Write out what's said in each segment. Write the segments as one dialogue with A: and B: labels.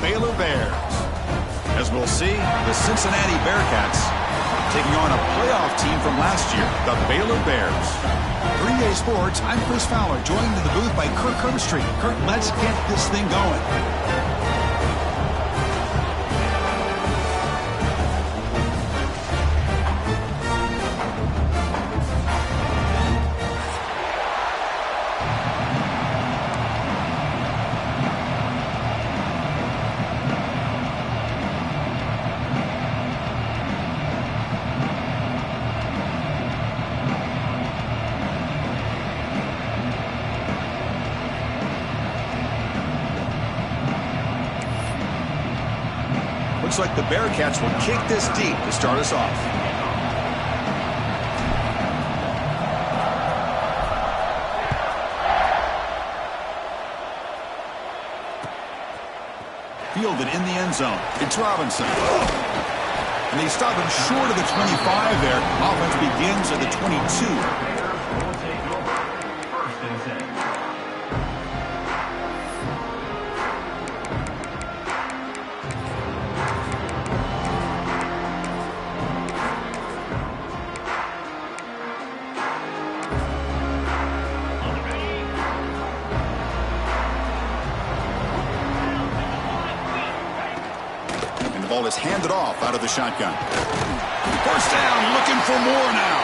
A: Baylor Bears. As we'll see, the Cincinnati Bearcats taking on a playoff team from last year, the Baylor Bears. 3A Sports, I'm Chris Fowler, joined in the booth by Kirk Herbstreit. Kirk, let's get this thing going. Looks like the Bearcats will kick this deep to start us off. Fielded in the end zone. It's Robinson. And they stop him short of the 25 there. Offense begins at the 22. Ball is handed off out of the shotgun. First down, looking for more now.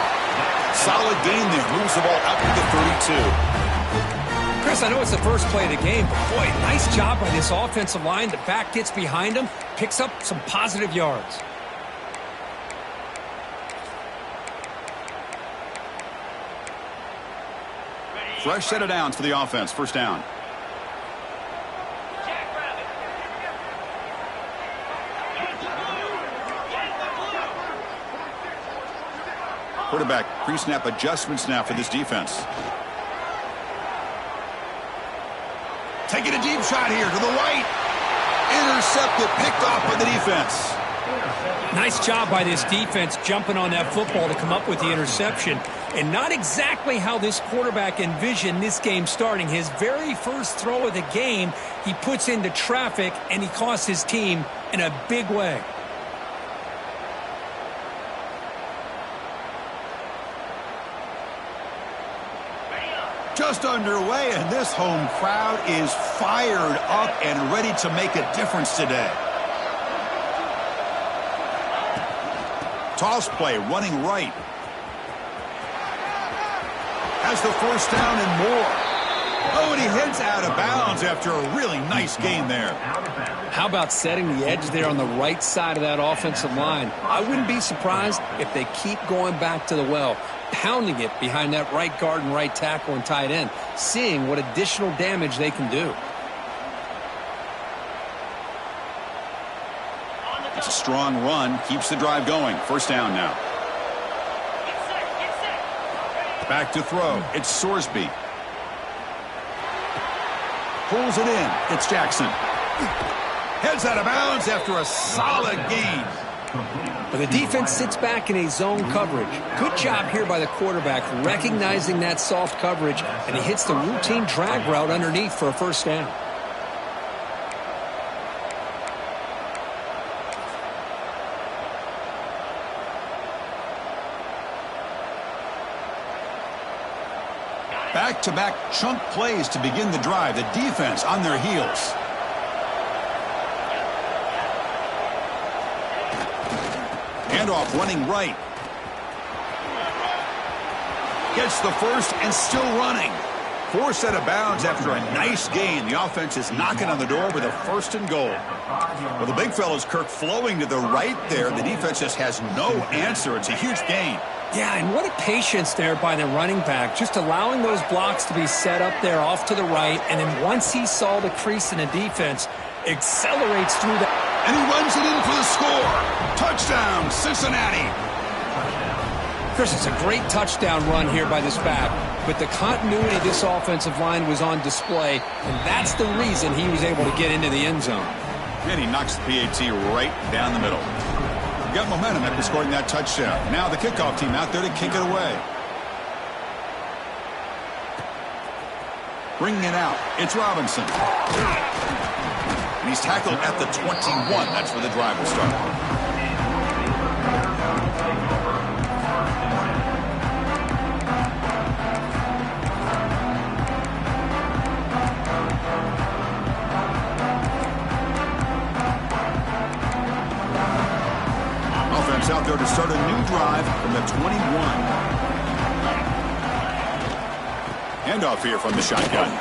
A: Solid gain there. Moves the ball out to the 32.
B: Chris, I know it's the first play of the game, but boy, nice job by this offensive line. The back gets behind him, picks up some positive yards.
A: Fresh set of downs for the offense. First down. Quarterback pre-snap adjustments now for this defense. Taking a deep shot here to the right. Intercepted, picked off by the defense.
B: Nice job by this defense jumping on that football to come up with the interception. And not exactly how this quarterback envisioned this game starting. His very first throw of the game, he puts into traffic, and he costs his team in a big way.
A: Just underway, and this home crowd is fired up and ready to make a difference today. Toss play, running right. Has the first down and more. Oh, and he heads out of bounds after a really nice gain there.
B: How about setting the edge there on the right side of that offensive line? I wouldn't be surprised if they keep going back to the well, pounding it behind that right guard and right tackle and tight end, seeing what additional damage they can do.
A: It's a strong run, keeps the drive going. First down now. Back to throw. It's Sorsby. Pulls it in. It's Jackson. Heads out of bounds after a solid gain.
B: But the defense sits back in a zone coverage. Good job here by the quarterback recognizing that soft coverage, and he hits the routine drag route underneath for a first down.
A: Back-to-back chunk plays to begin the drive. The defense on their heels. Handoff running right. Gets the first and still running. Forced out of bounds after a nice gain. The offense is knocking on the door with a first and goal. Well, the big fella's Kirk flowing to the right there. The defense just has no answer. It's a huge gain.
B: Yeah, and what a patience there by the running back, just allowing those blocks to be set up there off to the right, and then once he saw the crease in the defense, accelerates through that.
A: And he runs it in for the score. Touchdown, Cincinnati.
B: Chris, it's a great touchdown run here by this back, but the continuity of this offensive line was on display, and that's the reason he was able to get into the end zone.
A: And he knocks the PAT right down the middle. Got momentum after scoring that touchdown. Now the kickoff team out there to kick it away. Bringing it out, it's Robinson. And he's tackled at the 21. That's where the drive will start. Offense out there to start a new drive from the 21. Handoff here from the shotgun.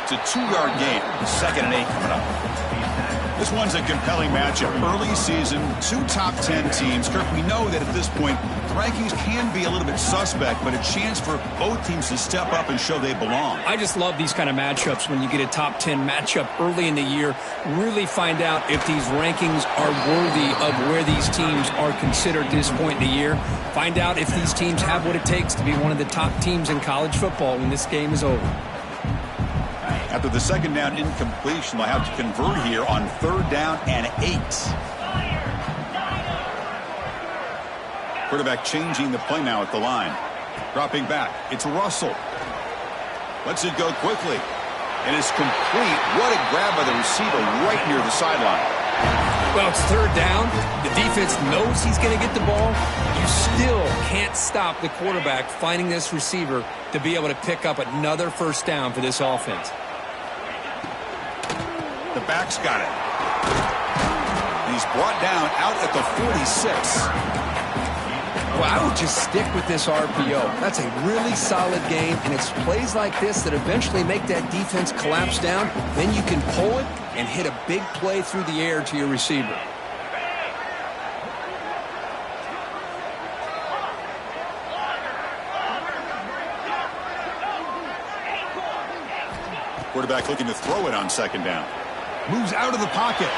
A: It's a 2-yard gain. 2nd and 8 coming up. This one's a compelling matchup. Early season, 2 top 10 teams. Kirk, we know that at this point, the rankings can be a little bit suspect, but a chance for both teams to step up and show they belong.
B: I just love these kind of matchups when you get a top 10 matchup early in the year. Really find out if these rankings are worthy of where these teams are considered at this point in the year. Find out if these teams have what it takes to be one of the top teams in college football when this game is over.
A: After the 2nd down incompletion, they'll have to convert here on 3rd down and 8. Quarterback changing the play now at the line. Dropping back. It's Russell. Lets it go quickly. And it's complete. What a grab by the receiver right near the sideline.
B: Well, it's 3rd down. The defense knows he's going to get the ball. You still can't stop the quarterback finding this receiver to be able to pick up another 1st down for this offense.
A: The back's got it. And he's brought down out at the 46.
B: Well, I would just stick with this RPO. That's a really solid game, and it's plays like this that eventually make that defense collapse down. Then you can pull it and hit a big play through the air to your receiver.
A: Quarterback looking to throw it on 2nd down. Moves out of the pocket.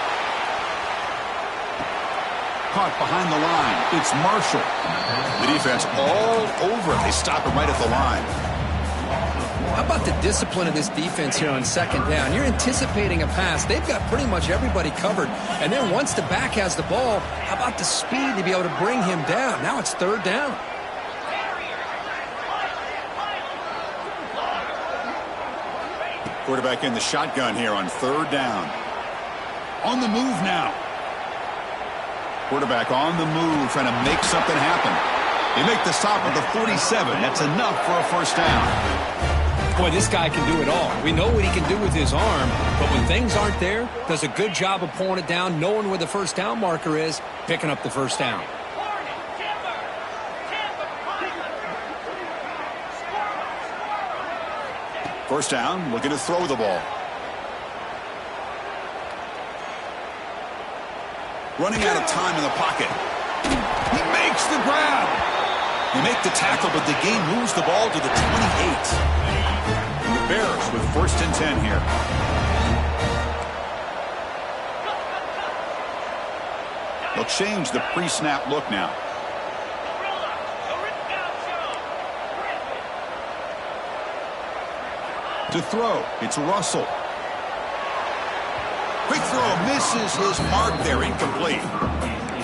A: Caught behind the line. It's Marshall. The defense all over it. They stop him right at the line.
B: How about the discipline of this defense here on 2nd down? You're anticipating a pass. They've got pretty much everybody covered. And then once the back has the ball, how about the speed to be able to bring him down? Now it's 3rd down.
A: Quarterback in the shotgun here on 3rd down. On the move now. Quarterback on the move, trying to make something happen. They make the stop at the 47. That's enough for a 1st down.
B: Boy, this guy can do it all. We know what he can do with his arm, but when things aren't there, does a good job of pulling it down, knowing where the 1st down marker is, picking up the 1st down.
A: First down, looking to throw the ball. Running out of time in the pocket. He makes the grab. They make the tackle, but the game moves the ball to the 28. And the Bears with 1st and 10 here. They'll change the pre-snap look now. To throw, it's Russell. Quick throw, misses his mark there, incomplete.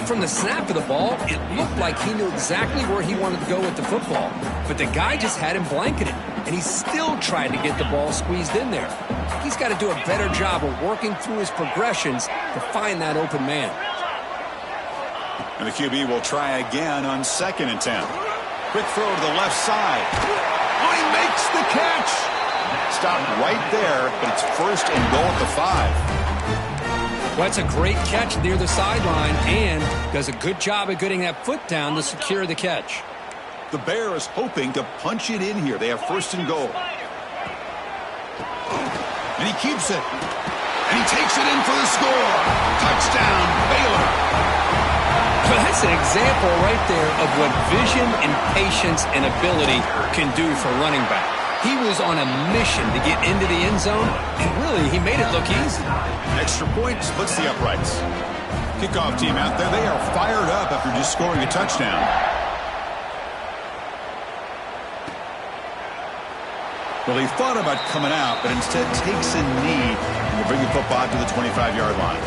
B: From the snap of the ball, it looked like he knew exactly where he wanted to go with the football. But the guy just had him blanketed, and he still tried to get the ball squeezed in there. He's got to do a better job of working through his progressions to find that open man.
A: And the QB will try again on 2nd and 10. Quick throw to the left side. Oh, he makes the catch. Stopped right there, but it's 1st and goal at the 5.
B: Well, that's a great catch near the sideline and does a good job of getting that foot down to secure the catch.
A: The Bears hoping to punch it in here. They have 1st and goal. And he keeps it. And he takes it in for the score. Touchdown, Baylor.
B: Well, that's an example right there of what vision and patience and ability can do for running back. He was on a mission to get into the end zone, and really, he made it look easy.
A: Extra point splits the uprights. Kickoff team out there, they are fired up after just scoring a touchdown. Well, he thought about coming out, but instead takes a knee and will bring the football to the 25-yard line.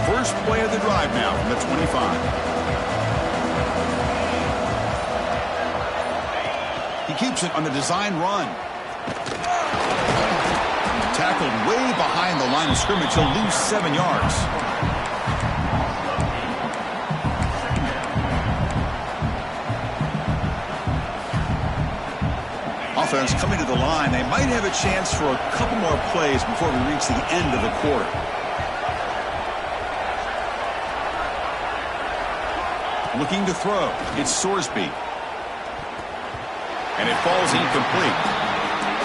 A: first play of the drive now from the 25. He keeps it on the design run. Tackled way behind the line of scrimmage. He'll lose 7 yards. Offense coming to the line. They might have a chance for a couple more plays before we reach the end of the quarter. Looking to throw. It's Sorsby. And it falls incomplete.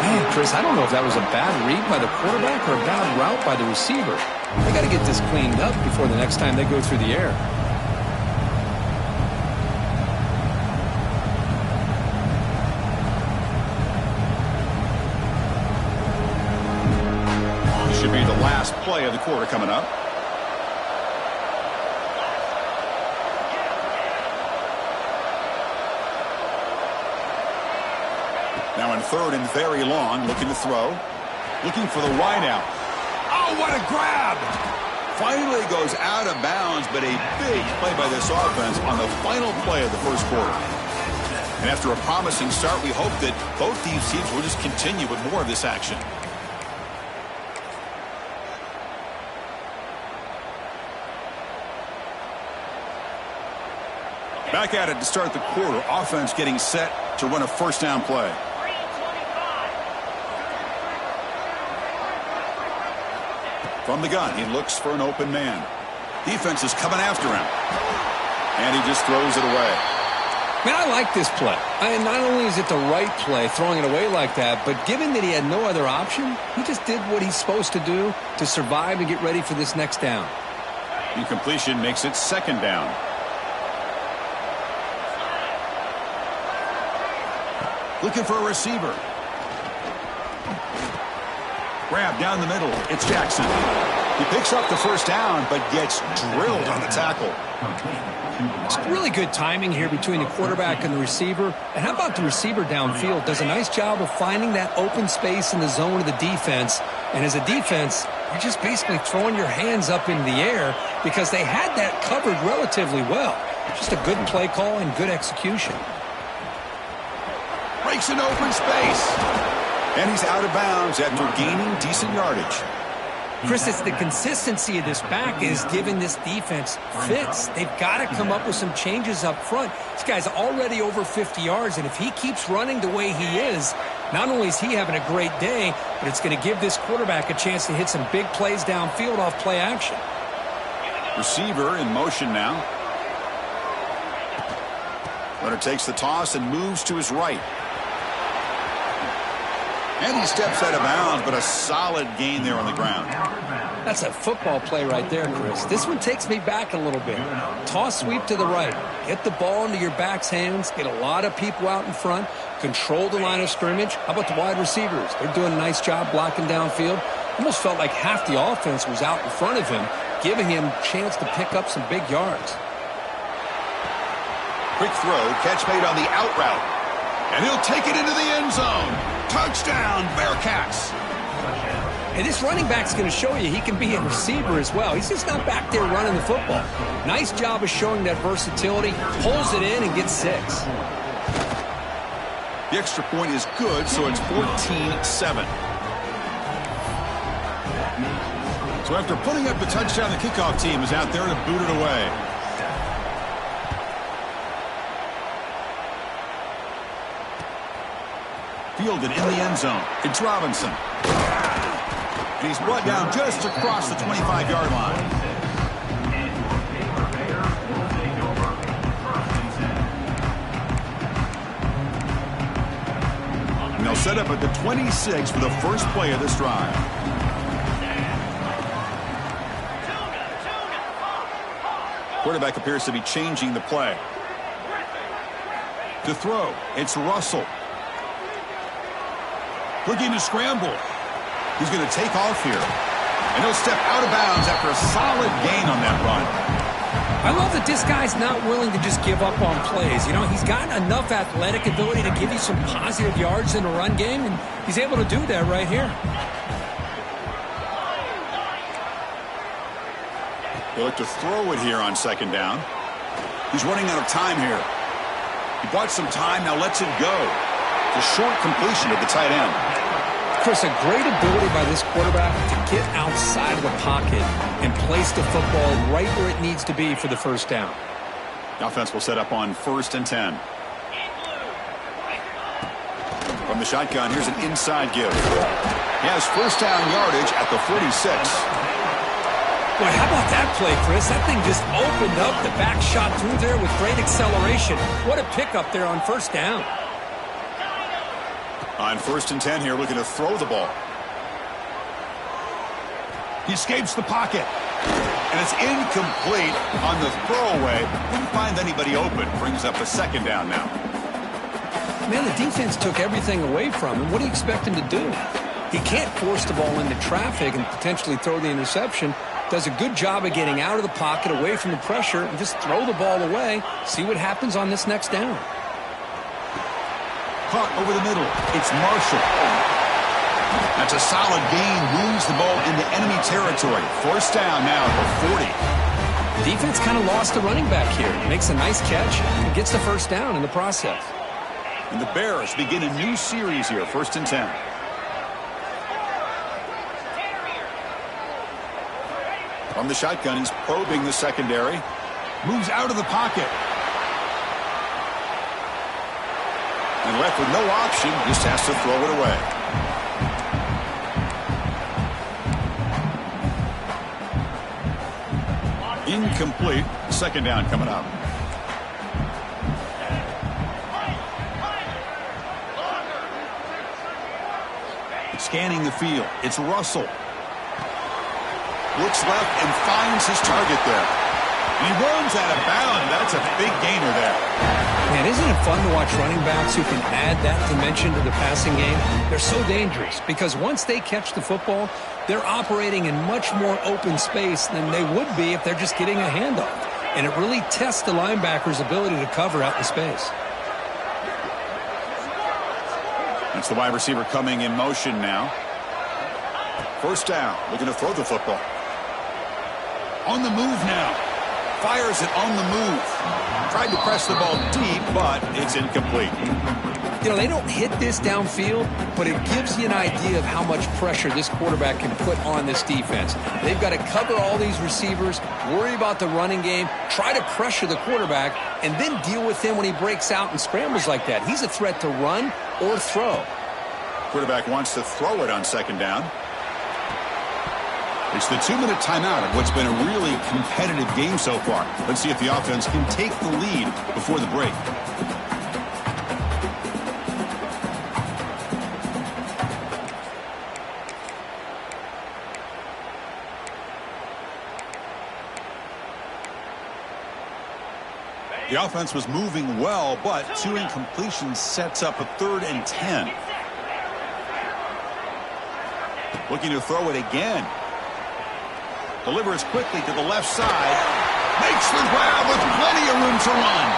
C: Man, Chris, I don't know if that was a bad read by the quarterback or a bad route by the receiver. They got to get this cleaned up before the next time they go through the air.
A: This should be the last play of the quarter coming up. Now in third and very long, looking to throw. Looking for the wideout. Oh, what a grab! Finally goes out of bounds, but a big play by this offense on the final play of the first quarter. And after a promising start, we hope that both these teams will just continue with more of this action. Back at it to start the quarter. Offense getting set to run a first down play. From the gun, he looks for an open man. Defense is coming after him. And he just throws it away.
C: Man, I like this play. Not only is it the right play, throwing it away like that, but given that he had no other option, he just did what he's supposed to do to survive and get ready for this next down.
A: Incompletion makes it second down. Looking for a receiver. Grab down the middle. It's Jackson. He picks up the first down, but gets drilled on the tackle.
B: It's really good timing here between the quarterback and the receiver. And how about the receiver downfield? Does a nice job of finding that open space in the zone of the defense. And as a defense, you're just basically throwing your hands up in the air because they had that covered relatively well. Just a good play call and good execution.
A: Breaks an open space. And he's out of bounds after gaining decent yardage.
B: Chris, it's the consistency of this back is giving this defense fits. They've got to come up with some changes up front. This guy's already over 50 yards, and if he keeps running the way he is, not only is he having a great day, but it's going to give this quarterback a chance to hit some big plays downfield off play action.
A: Receiver in motion now. Runner takes the toss and moves to his right. And he steps out of bounds, but a solid gain there on the ground.
B: That's a football play right there, Chris. This one takes me back a little bit. Toss sweep to the right. Get the ball into your back's hands. Get a lot of people out in front. Control the line of scrimmage. How about the wide receivers? They're doing a nice job blocking downfield. Almost felt like half the offense was out in front of him, giving him a chance to pick up some big yards.
A: Quick throw, catch made on the out route. And he'll take it into the end zone. Touchdown, Bearcats.
B: And this running back's going to show you he can be a receiver as well. He's just not back there running the football. Nice job of showing that versatility. Pulls it in and gets 6.
A: The extra point is good, so it's 14-7. So after putting up the touchdown, the kickoff team is out there to boot it away. Fielded in the end zone. It's Robinson. And he's brought down just across the 25-yard line. And they'll set up at the 26 for the first play of this drive. Quarterback appears to be changing the play. To throw, it's Russell. Looking to scramble. He's going to take off here. And he'll step out of bounds after a solid gain on that run.
B: I love that this guy's not willing to just give up on plays. You know, he's got enough athletic ability to give you some positive yards in the run game, and he's able to do that right here.
A: They look to throw it here on second down. He's running out of time here. He bought some time, now lets it go. It's a short completion to the tight end.
B: Chris, a great ability by this quarterback to get outside of the pocket and place the football right where it needs to be for the first down.
A: The offense will set up on 1st and 10. From the shotgun, here's an inside give. He has first down yardage at the 46.
B: Boy, how about that play, Chris? That thing just opened up. The back shot through there with great acceleration. What a pickup there on first down.
A: On 1st and 10 here, looking to throw the ball. He escapes the pocket. And it's incomplete on the throwaway. Couldn't find anybody open. Brings up a second down now.
B: Man, the defense took everything away from him. What do you expect him to do? He can't force the ball into traffic and potentially throw the interception. Does a good job of getting out of the pocket, away from the pressure, and just throw the ball away. See what happens on this next down.
A: Caught over the middle. It's Marshall. That's a solid gain. Moves the ball into enemy territory. First down now at the 40.
B: The defense kind of lost the running back here. Makes a nice catch and gets the first down in the process.
A: And the Bears begin a new series here. 1st and 10. From the shotgun, he's probing the secondary. Moves out of the pocket. And left with no option, just has to throw it away. Incomplete. Second down coming up. Scanning the field. It's Russell. Looks left and finds his target there. And he runs out of bounds. That's a big gainer there.
B: Man, isn't it fun to watch running backs who can add that dimension to the passing game? They're so dangerous because once they catch the football, they're operating in much more open space than they would be if they're just getting a handoff. And it really tests the linebacker's ability to cover out in space.
A: That's the wide receiver coming in motion now. First down, looking to throw the football. On the move now. Fires it on the move. Tried to press the ball deep, but it's incomplete.
B: You know, they don't hit this downfield, but it gives you an idea of how much pressure this quarterback can put on this defense. They've got to cover all these receivers, worry about the running game, try to pressure the quarterback, and then deal with him when he breaks out and scrambles like that. He's a threat to run or throw.
A: Quarterback wants to throw it on second down. It's the 2-minute timeout of what's been a really competitive game so far. Let's see if the offense can take the lead before the break. The offense was moving well, but 2 incompletions sets up a 3rd and 10. Looking to throw it again. Delivers quickly to the left side. Makes the grab with plenty of room to run.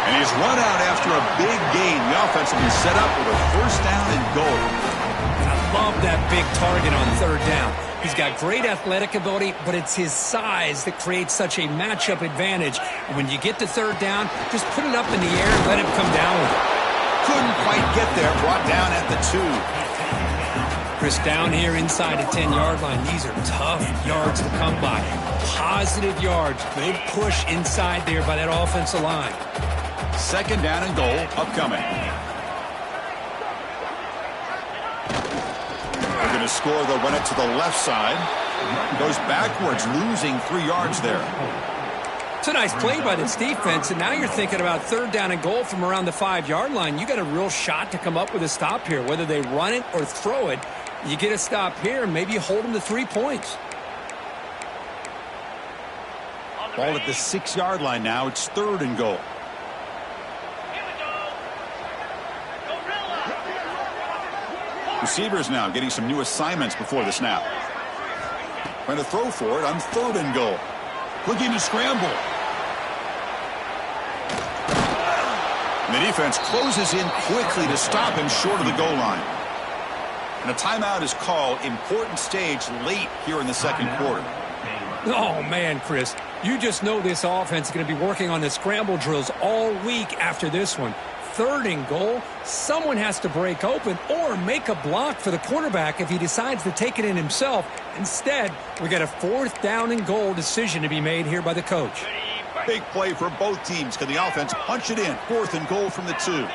A: And he's run out after a big gain. The offense will be set up with a first down and goal.
B: I love that big target on 3rd down. He's got great athletic ability, but it's his size that creates such a matchup advantage. And when you get to 3rd down, just put it up in the air and let him come down with it.
A: Couldn't quite get there. Brought down at the 2.
B: Chris, down here inside the 10-yard line, these are tough yards to come by. Positive yards. Good push inside there by that offensive line.
A: Second down and goal upcoming. They're going to score. They'll run it to the left side. Goes backwards, losing 3 yards there.
B: It's a nice play by this defense, and now you're thinking about 3rd down and goal from around the 5-yard line. You got a real shot to come up with a stop here. Whether they run it or throw it, you get a stop here, and maybe you hold them to 3 points.
A: Ball at the 6-yard line now. It's 3rd and goal. Receivers now getting some new assignments before the snap. Trying to throw for it on 3rd and goal. Looking to scramble. And the defense closes in quickly to stop him short of the goal line. And a timeout is called. Important stage late here in the second quarter.
B: Oh, man, Chris, you just know this offense is going to be working on the scramble drills all week after this one. 3rd and goal, someone has to break open or make a block for the quarterback if he decides to take it in himself. Instead, we got a 4th down and goal decision to be made here by the coach.
A: Big play for both teams. Can the offense punch it in? 4th and goal from the 2.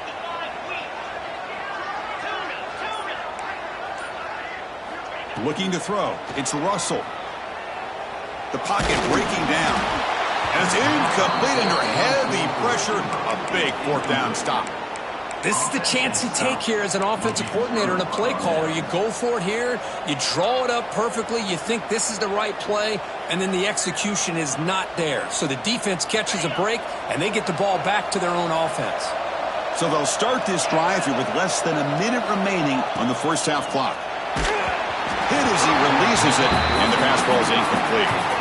A: Looking to throw. It's Russell. The pocket breaking down. And it's incomplete under heavy pressure. A big 4th down stop.
B: This is the chance you take here as an offensive coordinator and a play caller. You go for it here. You draw it up perfectly. You think this is the right play. And then the execution is not there. So the defense catches a break, and they get the ball back to their own offense.
A: So they'll start this drive here with less than a minute remaining on the first half clock. Hit as he releases it, and the pass ball is incomplete.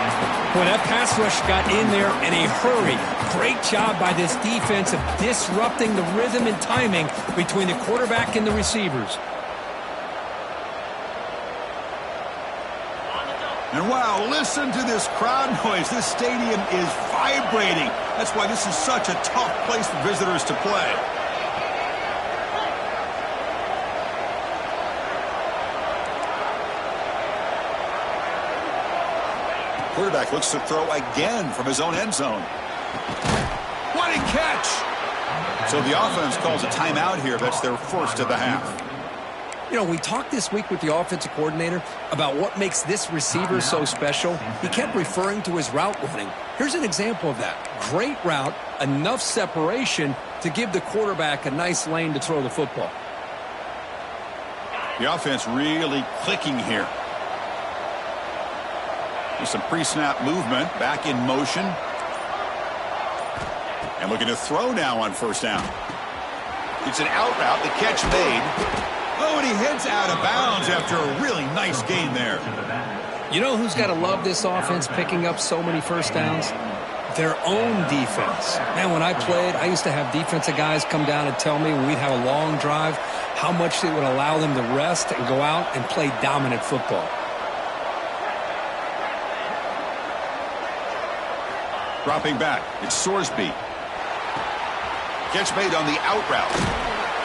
B: Well, that pass rush got in there in a hurry. Great job by this defense of disrupting the rhythm and timing between the quarterback and the receivers.
A: And wow, listen to this crowd noise. This stadium is vibrating. That's why this is such a tough place for visitors to play. Quarterback looks to throw again from his own end zone. What a catch! So the offense calls a timeout here. That's their first of the half.
B: You know, we talked this week with the offensive coordinator about what makes this receiver so special. He kept referring to his route running. Here's an example of that. Great route, enough separation to give the quarterback a nice lane to throw the football.
A: The offense really clicking here. There's some pre-snap movement, back in motion. And looking to throw now on 1st down. It's an out route, the catch made. Oh, and he heads out of bounds after a really nice gain there.
B: You know who's got to love this offense picking up so many 1st downs? Their own defense. Man, when I played, I used to have defensive guys come down and tell me when we'd have a long drive how much it would allow them to rest and go out and play dominant football.
A: Dropping back, it's Sorsby. Catch made on the out route.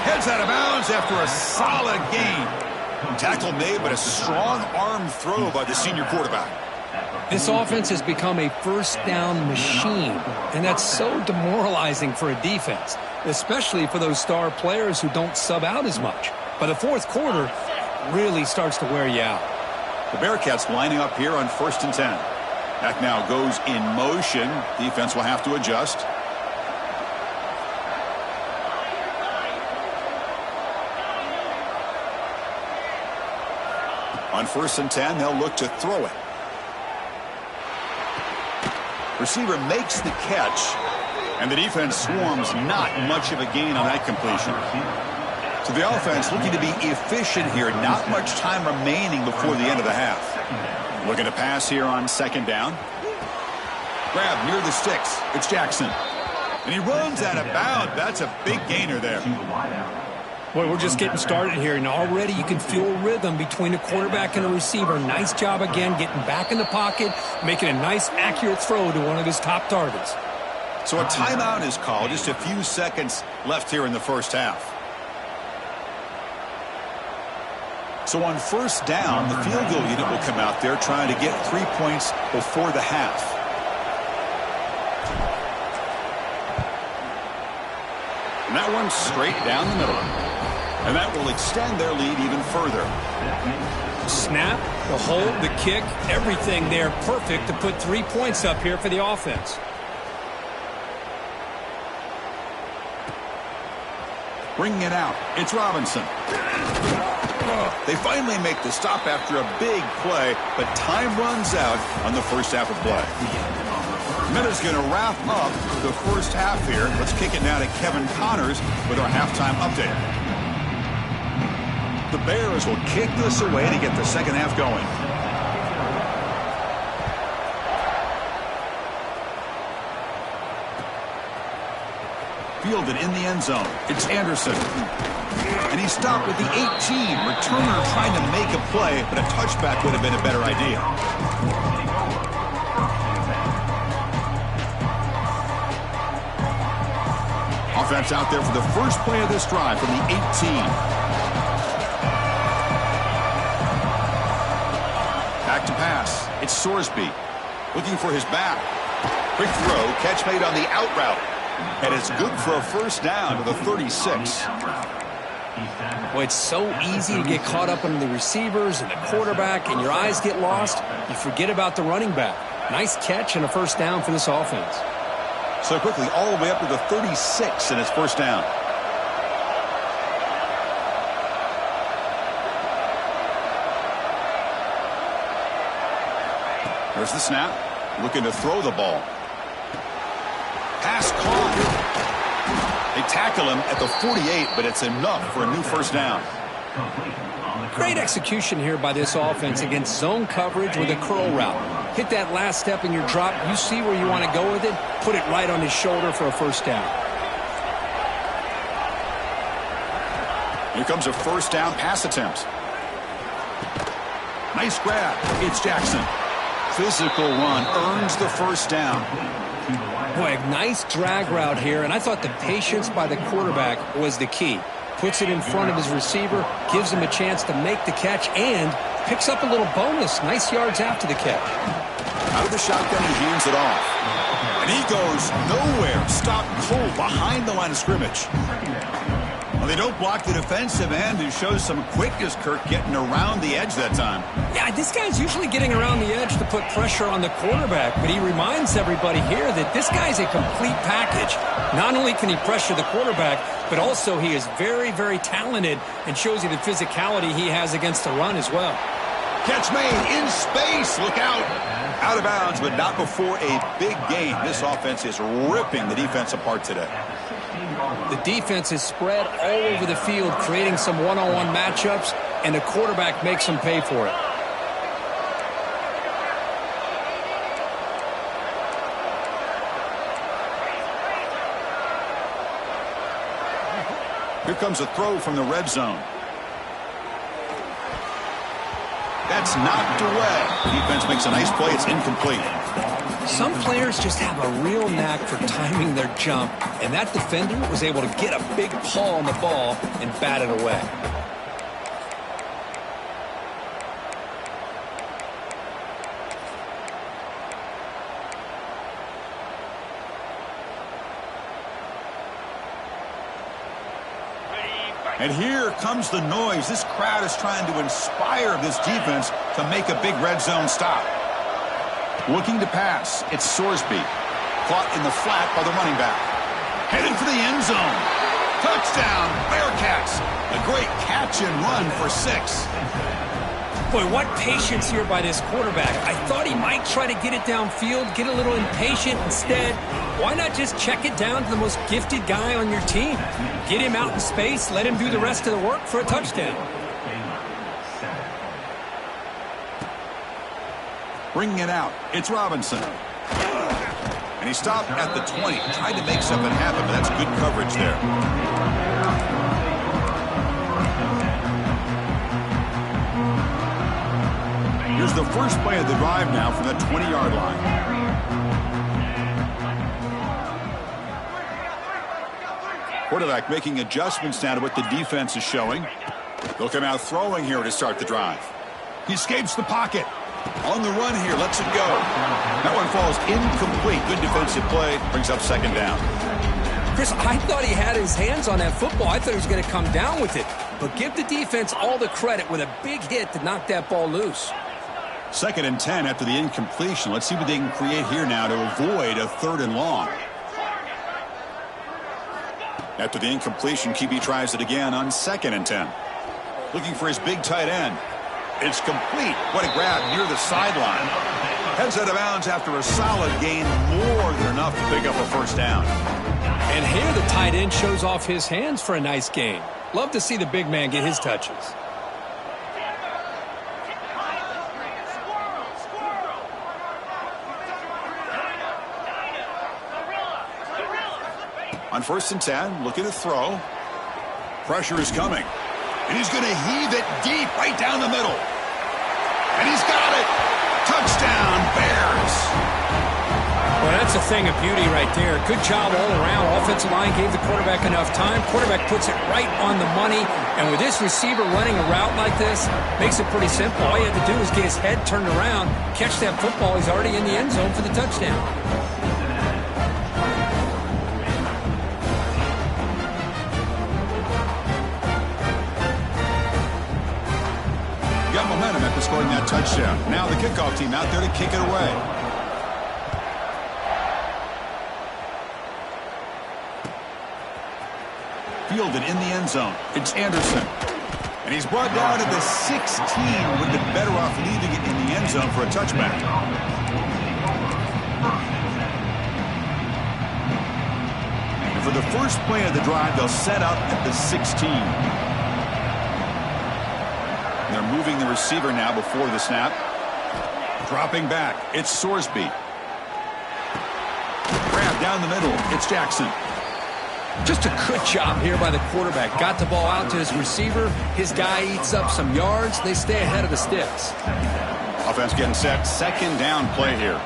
A: Heads out of bounds after a solid gain. Tackle made, but a strong arm throw by the senior quarterback.
B: This offense has become a 1st down machine, and that's so demoralizing for a defense, especially for those star players who don't sub out as much. By the 4th quarter, really starts to wear you out.
A: The Bearcats lining up here on 1st and 10. Back now goes in motion. Defense will have to adjust. On 1st and 10, they'll look to throw it. Receiver makes the catch, and the defense swarms. Not much of a gain on that completion. So the offense looking to be efficient here. Not much time remaining before the end of the half. Looking to pass here on 2nd down. Grab near the sticks. It's Jackson. And he runs out of bounds. That's a big gainer there.
B: Boy, we're just getting started here, and already you can feel rhythm between the quarterback and the receiver. Nice job again getting back in the pocket, making a nice, accurate throw to one of his top targets.
A: So a timeout is called. Just a few seconds left here in the first half. So on 1st down, the field goal unit will come out there trying to get 3 points before the half. And that one's straight down the middle. And that will extend their lead even further.
B: Snap, the hold, the kick, everything there perfect to put 3 points up here for the offense.
A: Bringing it out, it's Robinson. They finally make the stop after a big play, but time runs out on the first half of play. Minute's going to wrap up the first half here. Let's kick it now to Kevin Connors with our halftime update. The Bears will kick this away to get the second half going. Fielded in the end zone. It's Anderson. And he stopped with the 18. Returner trying to make a play, but a touchback would have been a better idea. Offense out there for the first play of this drive from the 18. Back to pass. It's Sorsby looking for his back. Quick throw, catch made on the out route. And it's good for a first down to the 36.
B: Well, it's so easy to get caught up in the receivers and the quarterback, and your eyes get lost. You forget about the running back. Nice catch and a first down for this offense.
A: So quickly, all the way up to the 36 in his first down. There's the snap. Looking to throw the ball. Pass caught. They tackle him at the 48, but it's enough for a new first down.
B: Great execution here by this offense against zone coverage with a curl route. Hit that last step in your drop. You see where you want to go with it. Put it right on his shoulder for a first down.
A: Here comes a first down pass attempt. Nice grab. It's Jackson. Physical run earns the first down.
B: Boy, a nice drag route here, and I thought the patience by the quarterback was the key. Puts it in front of his receiver, gives him a chance to make the catch, and picks up a little bonus. Nice yards after the catch.
A: Out of the shotgun, he hands it off. And he goes nowhere. Stopped cold behind the line of scrimmage. Well, they don't block the defensive end, who shows some quickness, Kirk, getting around the edge that time.
B: Yeah, this guy's usually getting around the edge to put pressure on the quarterback, but he reminds everybody here that this guy's a complete package. Not only can he pressure the quarterback, but also he is very, very talented and shows you the physicality he has against the run as well.
A: Catch made in space. Look out. Out of bounds, but not before a big gain. This offense is ripping the defense apart today.
B: The defense is spread all over the field, creating some one-on-one matchups, and the quarterback makes them pay for it.
A: Here comes a throw from the red zone. That's knocked away. The defense makes a nice play. It's incomplete.
B: Some players just have a real knack for timing their jump, and that defender was able to get a big paw on the ball and bat it away.
A: And here comes the noise. This crowd is trying to inspire this defense to make a big red zone stop. Looking to pass. It's Sorsby. Caught in the flat by the running back. Headed for the end zone. Touchdown, Bearcats. A great catch and run for 6.
B: Boy, what patience here by this quarterback. I thought he might try to get it downfield, get a little impatient. Instead, why not just check it down to the most gifted guy on your team? Get him out in space, let him do the rest of the work for a touchdown.
A: Bringing it out, it's Robinson. And he stopped at the 20, tried to make something happen, but that's good coverage there. Here's the first play of the drive now from the 20-yard line. Quarterback making adjustments now to what the defense is showing. They'll come out throwing here to start the drive. He escapes the pocket. On the run here, lets it go. That one falls incomplete. Good defensive play. Brings up second down.
B: Chris, I thought he had his hands on that football. I thought he was going to come down with it. But give the defense all the credit with a big hit to knock that ball loose.
A: 2nd and 10 after the incompletion. Let's see what they can create here now to avoid a 3rd and long. After the incompletion, QB tries it again on 2nd and 10. Looking for his big tight end. It's complete. What a grab near the sideline. Heads out of bounds after a solid gain, more than enough to pick up a first down.
B: And here the tight end shows off his hands for a nice gain. Love to see the big man get his touches.
A: On 1st and 10, looking to throw. Pressure is coming. And he's going to heave it deep right down the middle. And he's got it. Touchdown, Bears.
B: Well, that's That's a thing of beauty right there. Good job all around. Offensive line gave the quarterback enough time. Quarterback puts it right on the money. And with this receiver running a route like this, makes it pretty simple. All you have to do is get his head turned around, catch that football. He's already in the end zone for the touchdown.
A: Got momentum after scoring that touchdown. Now the kickoff team out there to kick it away. Fielded in the end zone. It's Anderson. And he's brought down at the 16. Would have been better off leaving it in the end zone for a touchback. And for the first play of the drive, they'll set up at the 16. And they're moving the receiver now before the snap. Dropping back. It's Sorsby. Grab down the middle. It's Jackson.
C: Just a good job here by the quarterback. Got the ball out to his receiver. His guy eats up some yards. They stay ahead of the sticks.
A: Offense getting set. Second down play here.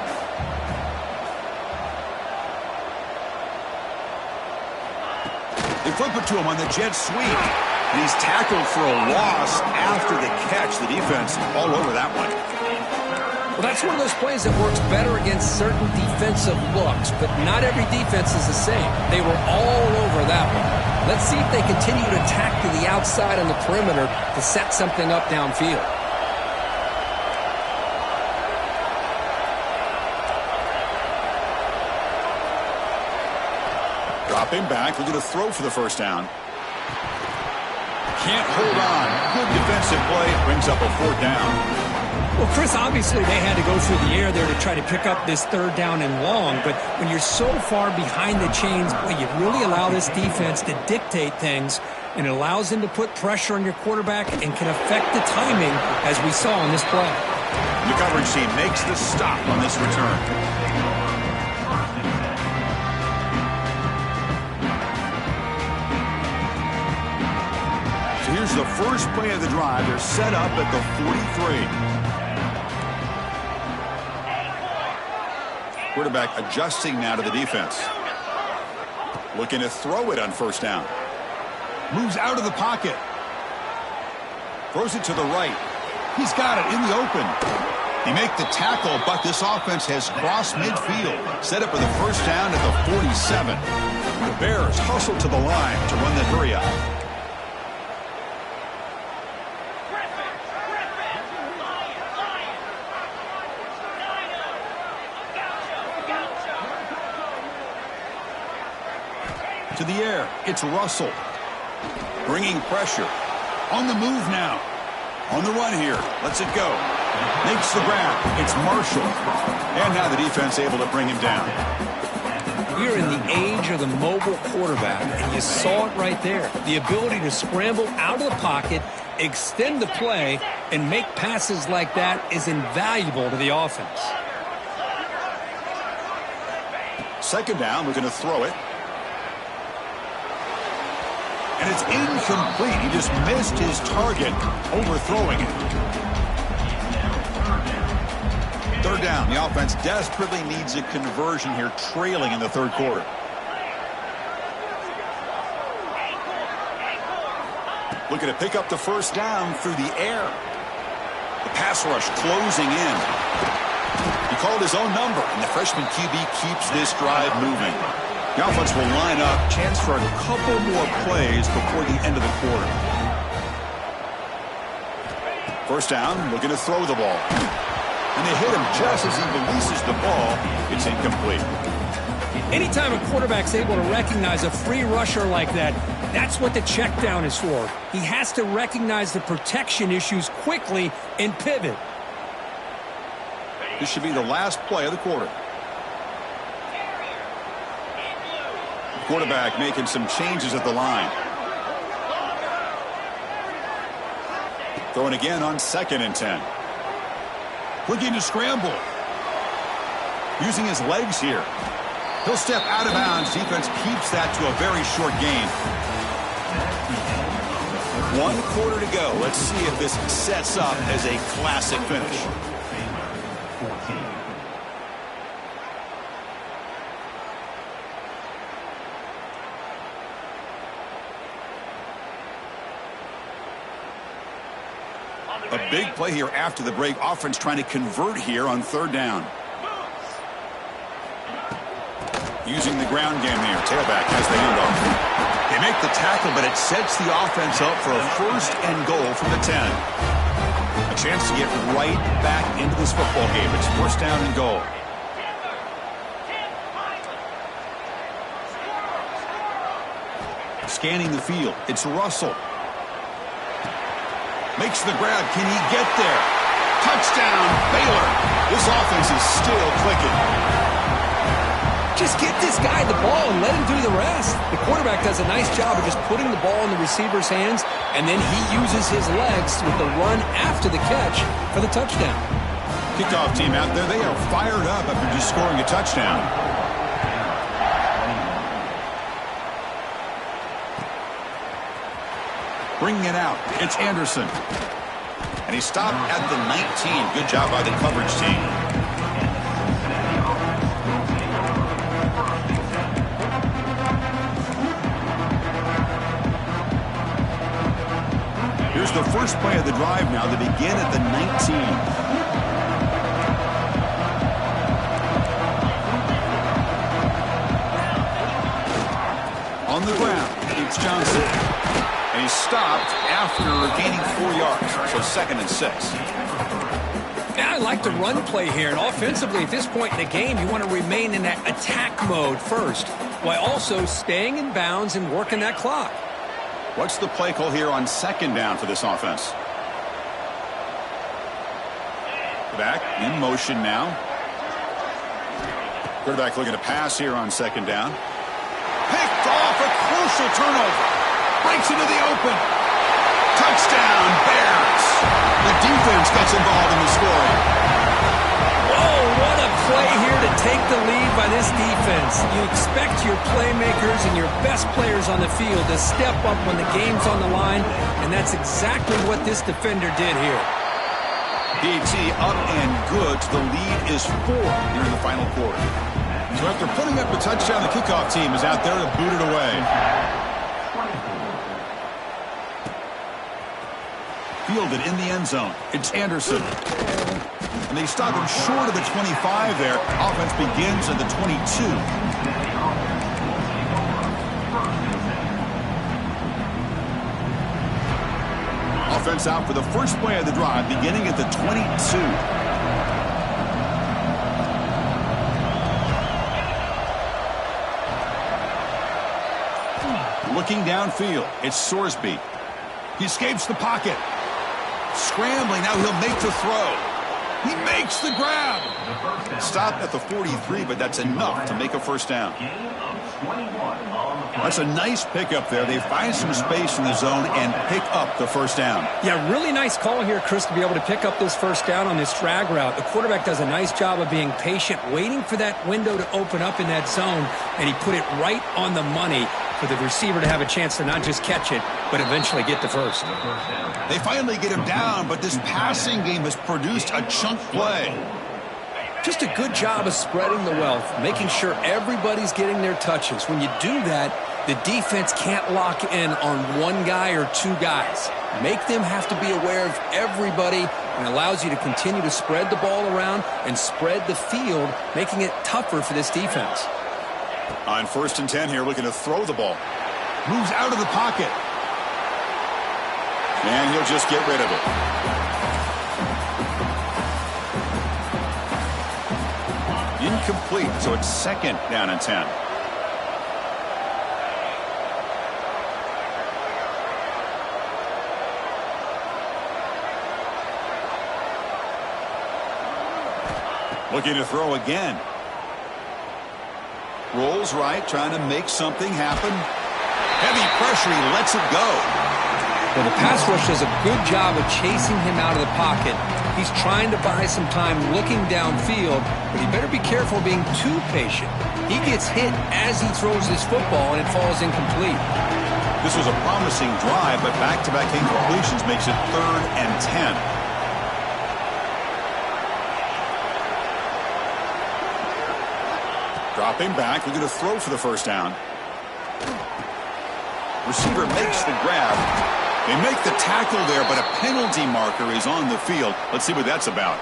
A: They flip it to him on the jet sweep. And he's tackled for a loss after the catch. The defense all over that one.
B: Well, that's one of those plays that works better against certain defensive looks, but not every defense is the same. They were all over that one. Let's see if they continue to attack to the outside on the perimeter to set something up downfield.
A: Dropping back, looking to throw for the first down. Can't hold on. Good defensive play. Brings up a fourth down.
B: Well, Chris, obviously they had to go through the air there to try to pick up this third down and long, but when you're so far behind the chains, boy, you really allow this defense to dictate things, and it allows them to put pressure on your quarterback and can affect the timing, as we saw on this play.
A: The coverage team makes the stop on this return. So here's the first play of the drive. They're set up at the 43. Quarterback adjusting now to the defense. Looking to throw it on first down. Moves out of the pocket. Throws it to the right. He's got it in the open. He make the tackle, but this offense has crossed midfield. Set up for the first down at the 47. The Bears hustle to the line to run the hurry up. To the air, it's Russell. Bringing pressure. On the move now. On the run here. Lets it go. Makes the grab. It's Marshall. And now the defense able to bring him down.
B: We're in the age of the mobile quarterback, and you saw it right there. The ability to scramble out of the pocket, extend the play, and make passes like that is invaluable to the offense.
A: Second down, we're going to throw it. And it's incomplete. He just missed his target, overthrowing it. Third down. The offense desperately needs a conversion here, trailing in the third quarter. Looking to pick up the first down through the air. The pass rush closing in. He called his own number, and the freshman QB keeps this drive moving. The offense will line up, chance for a couple more plays before the end of the quarter. First down, looking to throw the ball. And they hit him just as he releases the ball. It's incomplete.
B: Anytime a quarterback's able to recognize a free rusher like that, that's what the check down is for. He has to recognize the protection issues quickly and pivot.
A: This should be the last play of the quarter. Quarterback making some changes at the line. Throwing again on 2nd and 10. Looking to scramble. Using his legs here. He'll step out of bounds. Defense keeps that to a very short gain. 1 quarter to go. Let's see if this sets up as a classic finish. Big play here after the break. Offense trying to convert here on third down. Using the ground game here. Tailback has the handoff. They make the tackle, but it sets the offense up for a first and goal from the 10. A chance to get right back into this football game. It's first down and goal. Scanning the field. It's Russell. Makes the grab. Can he get there? Touchdown, Baylor. This offense is still clicking.
B: Just get this guy the ball and let him do the rest. The quarterback does a nice job of just putting the ball in the receiver's hands, and then he uses his legs with the run after the catch for the touchdown.
A: Kickoff team out there, they are fired up after just scoring a touchdown. Bringing it out, it's Anderson. And he stopped at the 19. Good job by the coverage team. Here's the first play of the drive now. They begin at the 19. On the ground, it's Johnson. And he's stopped after gaining 4 yards. So 2nd and 6.
B: Yeah, I like the run play here. And offensively, at this point in the game, you want to remain in that attack mode first, while also staying in bounds and working that clock.
A: What's the play call here on 2nd down for this offense? Back in motion now. Quarterback looking to pass here on 2nd down. Picked off, a crucial turnover. Breaks into the open. Touchdown, Bears. The defense gets involved in the scoring.
B: Whoa, what a play here to take the lead by this defense. You expect your playmakers and your best players on the field to step up when the game's on the line, and that's exactly what this defender did here.
A: PAT up and good. The lead is 4 here in the final quarter. So after putting up a touchdown, the kickoff team is out there to boot it away. Fielded in the end zone. It's Anderson. And they stop him short of the 25 there. Offense begins at the 22. Offense out for the first play of the drive, beginning at the 22. Looking downfield, it's Sorsby. He escapes the pocket. Scrambling, now he'll make the throw. He makes the grab. Stopped at the 43, but that's enough to make a first down. That's a nice pickup there. They find some space in the zone and pick up the first down.
B: Yeah, really nice call here, Chris, to be able to pick up this first down on this drag route. The quarterback does a nice job of being patient, waiting for that window to open up in that zone, and he put it right on the money for the receiver to have a chance to not just catch it, but eventually get the first.
A: They finally get him down, but this passing game has produced a chunk play.
B: Just a good job of spreading the wealth, making sure everybody's getting their touches. When you do that, the defense can't lock in on one guy or two guys. Make them have to be aware of everybody, and allows you to continue to spread the ball around and spread the field, making it tougher for this defense.
A: On 1st and 10 here, looking to throw the ball. Moves out of the pocket. And he'll just get rid of it. Incomplete, so it's 2nd down and 10. Looking to throw again. Rolls right, trying to make something happen. Heavy pressure, he lets it go.
B: Well, the pass rush does a good job of chasing him out of the pocket. He's trying to buy some time looking downfield, but he better be careful being too patient. He gets hit as he throws his football, and it falls incomplete.
A: This was a promising drive, but back-to-back incompletions makes it 3rd and 10. Dropping back, looking to throw for the first down. Receiver makes the grab. They make the tackle there, but a penalty marker is on the field. Let's see what that's about.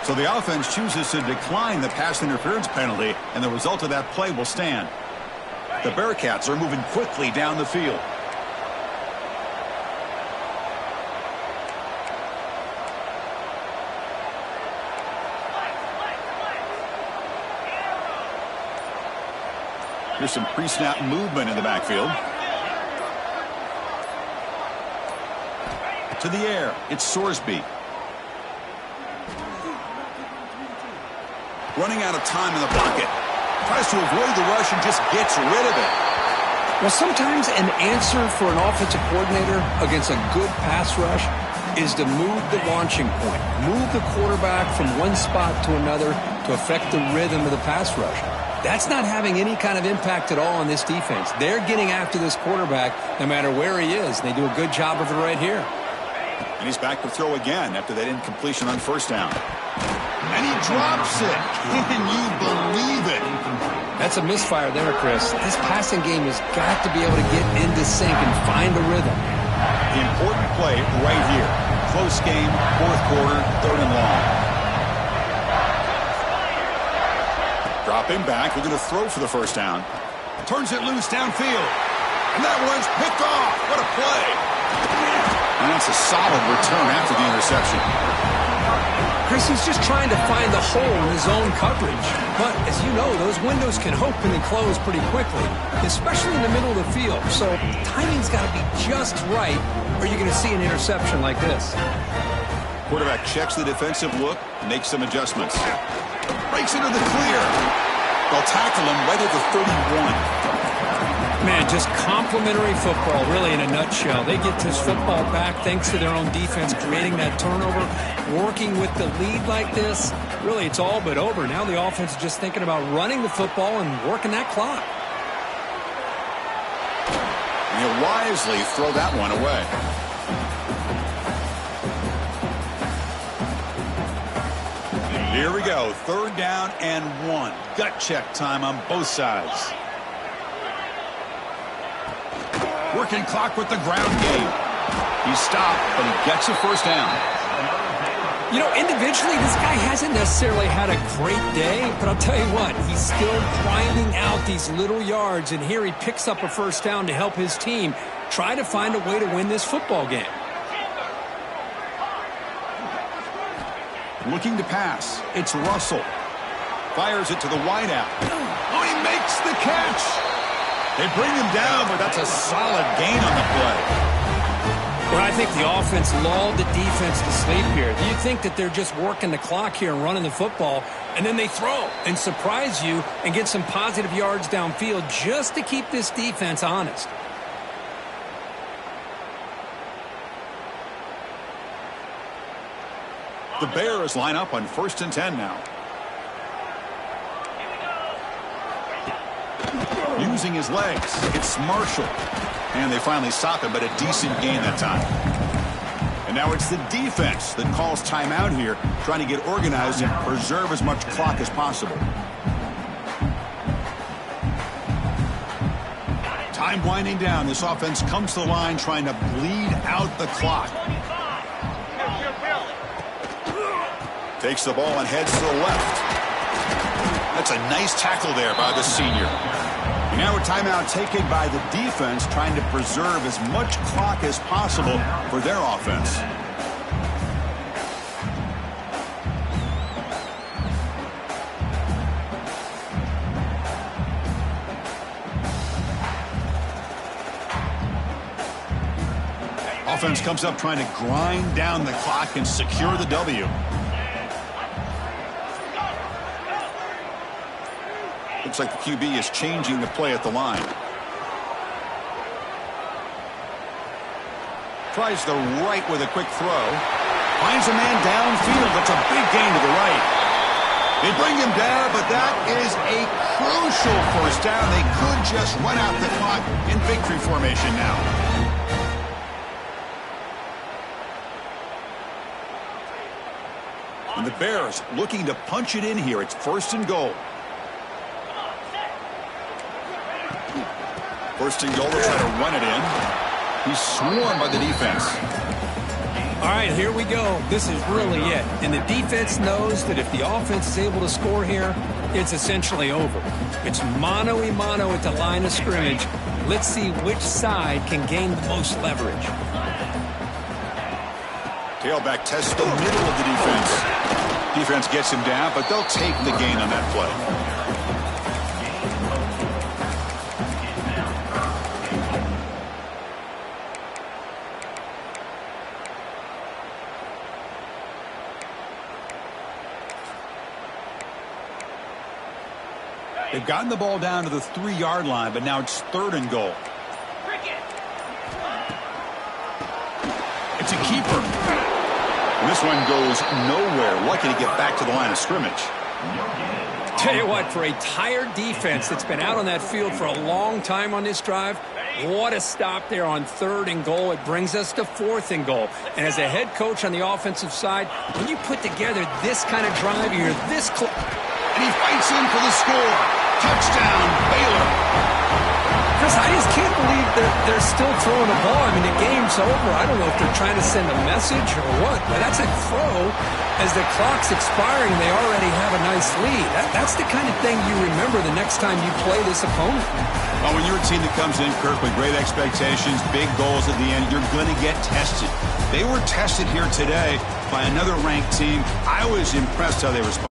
A: So the offense chooses to decline the pass interference penalty, and the result of that play will stand. The Bearcats are moving quickly down the field. Here's some pre-snap movement in the backfield. To the air, it's Sorsby. Running out of time in the pocket. Tries to avoid the rush and just gets rid of it.
C: Well, sometimes an answer for an offensive coordinator against a good pass rush is to move the launching point. Move the quarterback from one spot to another to affect the rhythm of the pass rush. That's not having any kind of impact at all on this defense. They're getting after this quarterback no matter where he is. They do a good job of it right here.
A: And he's back to throw again after that incompletion on first down. And he drops it. Can you believe it?
C: That's a misfire there, Chris. This passing game has got to be able to get into sync and find a rhythm.
A: The important play right here. Close game, fourth quarter, third and long. Dropping back, we're going to throw for the first down. Turns it loose downfield. And that one's picked off. What a play. And that's a solid return after the interception.
C: Chris, he's just trying to find the hole in his own coverage. But, as you know, those windows can open and close pretty quickly, especially in the middle of the field. So timing's got to be just right, or you're going to see an interception like this.
A: Quarterback checks the defensive look, makes some adjustments. Breaks into the clear. They'll tackle him right at the 31.
B: Man, just complimentary football, really, in a nutshell. They get this football back thanks to their own defense, creating that turnover, working with the lead like this. Really, it's all but over. Now the offense is just thinking about running the football and working that clock.
A: And he'll wisely throw that one away. Here we go, third down and 1. Gut check time on both sides. Working clock with the ground game. He's stopped, but he gets a first down.
B: You know, individually, this guy hasn't necessarily had a great day, but I'll tell you what, he's still grinding out these little yards, and here he picks up a first down to help his team try to find a way to win this football game.
A: Looking to pass. It's Russell. Fires it to the wideout. Oh, he makes the catch. They bring him down, but that's a solid gain on the play.
B: Well, I think the offense lulled the defense to sleep here. You think that they're just working the clock here and running the football, and then they throw and surprise you and get some positive yards downfield just to keep this defense honest.
A: The Bears line up on 1st and 10 now. Using his legs, it's Marshall. And they finally stop him, but a decent gain that time. And now it's the defense that calls timeout here, trying to get organized and preserve as much clock as possible. Time winding down. This offense comes to the line trying to bleed out the clock. Takes the ball and heads to the left. That's a nice tackle there by the senior. Now a timeout taken by the defense, trying to preserve as much clock as possible for their offense. Offense comes up trying to grind down the clock and secure the W. Looks like the QB is changing the play at the line. Tries the right with a quick throw. Finds a man downfield. That's a big gain to the right. They bring him down, but that is a crucial first down. They could just run out the clock in victory formation now. And the Bears looking to punch it in here. It's 1st and goal. 1st and goal, to try to run it in. He's swarmed by the defense.
B: All right, here we go. This is really it. And the defense knows that if the offense is able to score here, it's essentially over. It's mano-a-mano at the line of scrimmage. Let's see which side can gain the most leverage.
A: Tailback tests the middle of the defense. Defense gets him down, but they'll take the gain on that play. They've gotten the ball down to the 3-yard line, but now it's 3rd and goal. It's a keeper. And this one goes nowhere. Lucky to get back to the line of scrimmage.
B: Tell you what, for a tired defense that's been out on that field for a long time on this drive, what a stop there on 3rd and goal. It brings us to 4th and goal. And as a head coach on the offensive side, when you put together this kind of drive, you're this close.
A: And he fights in for the score. Touchdown, Baylor.
B: Chris, I just can't believe they're still throwing the ball. I mean, the game's over. I don't know if they're trying to send a message or what, but that's a throw as the clock's expiring and they already have a nice lead. That's the kind of thing you remember the next time you play this opponent.
A: Well, when you're a team that comes in, Kirk, with great expectations, big goals at the end, you're going to get tested. They were tested here today by another ranked team. I was impressed how they responded.